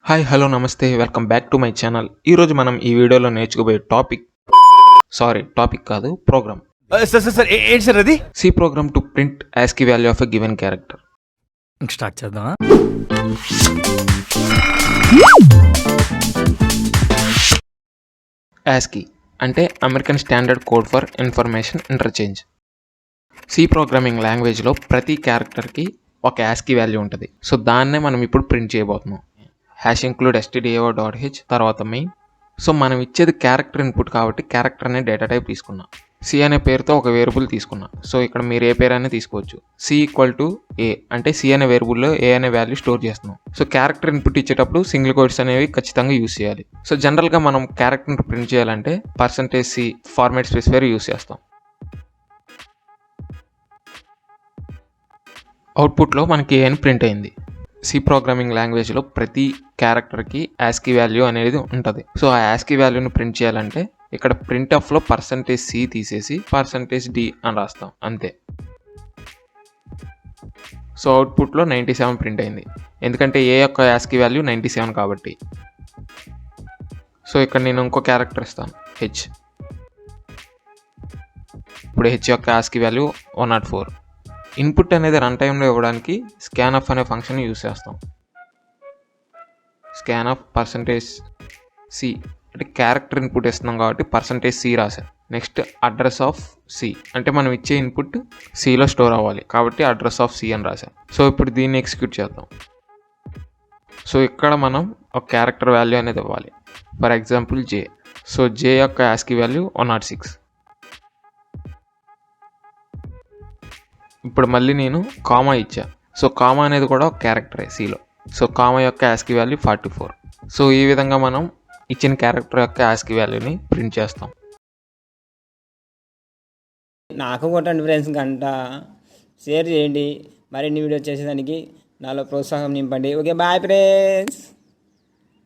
Hi hello నమస్తే welcome back to my channel. ఈరోజు మనం ఈ వీడియోలో నేర్చుకోబోయే టాపిక్ కాదు ప్రోగ్రామ్. సార్ ఏంటి సార్ అది? C program to print ASCII value of a given character. Start చేద్దామా? ASCII అంటే American standard code for information interchange. C programming లాంగ్వేజ్లో ప్రతి క్యారెక్టర్కి ఒక ASCII వాల్యూ ఉంటుంది. సో దాన్నే మనం ఇప్పుడు ప్రింట్ చేయబోతున్నాం. #stdio.h తర్వాత మెయిన్. సో మనం ఇచ్చేది క్యారెక్టర్ ఇన్పుట్ కాబట్టి క్యారెక్టర్ అనే డేటా టైప్ తీసుకున్నా. సి అనే పేరుతో ఒక వేరియబుల్ తీసుకున్నా. సో ఇక్కడ మీరు ఏ పేరు అయినా తీసుకోవచ్చు. C=A అంటే సి అనే వేరియబుల్లో ఏ అనే వాల్యూ స్టోర్ చేస్తున్నాం. సో క్యారెక్టర్ ఇన్పుట్ ఇచ్చేటప్పుడు సింగిల్ కోట్స్ అనేవి ఖచ్చితంగా యూస్ చేయాలి. సో జనరల్గా మనం క్యారెక్టర్ని ప్రింట్ చేయాలంటే %C ఫార్మాట్ స్పెసిఫైర్ యూస్ చేస్తాం. అవుట్పుట్లో మనకి ఏ అని ప్రింట్ అయింది. సి ప్రోగ్రామింగ్ లాంగ్వేజ్లో ప్రతి క్యారెక్టర్కి ASCII వాల్యూ అనేది ఉంటుంది. సో ఆ ASCII వాల్యూని ప్రింట్ చేయాలంటే ఇక్కడ ప్రింట్ఎఫ్లో %C తీసేసి %D అని రాస్తాం అంతే. సో అవుట్పుట్లో 97 ప్రింట్ అయింది, ఎందుకంటే ఏ యొక్క ASCII వాల్యూ 97 కాబట్టి. సో ఇక్కడ నేను ఇంకో క్యారెక్టర్ ఇస్తాను H. ఇప్పుడు H యొక్క ASCII వాల్యూ 104. ఇన్పుట్ అనేది రన్ టైంలో ఇవ్వడానికి scanf అనే ఫంక్షన్ యూస్ చేస్తాం. scanf %C అంటే క్యారెక్టర్ ఇన్పుట్ ఇస్తున్నాం కాబట్టి %C రాశారు. నెక్స్ట్ అడ్రస్ ఆఫ్ C అంటే మనం ఇచ్చే ఇన్పుట్ Cలో స్టోర్ అవ్వాలి కాబట్టి అడ్రస్ ఆఫ్ C అని రాశాం. సో ఇప్పుడు దీన్ని ఎగ్జిక్యూట్ చేద్దాం. సో ఇక్కడ మనం ఒక క్యారెక్టర్ వాల్యూ అనేది ఇవ్వాలి. For example J. So J యొక్క ASCII వాల్యూ 106. ఇప్పుడు మళ్ళీ నేను కామా ఇచ్చా. సో కామా అనేది కూడా ఒక క్యారెక్టరే Cలో. సో కామా యొక్క ASCII వాల్యూ 44. సో ఈ విధంగా మనం ఇచ్చిన క్యారెక్టర్ యొక్క ASCII వాల్యూని ప్రింట్ చేస్తాం. నాకు కొట్టండి ఫ్రెండ్స్, గంట షేర్ చేయండి, మరిన్ని వీడియో చేసేదానికి నాలో ప్రోత్సాహం నింపండి. Okay, bye friends.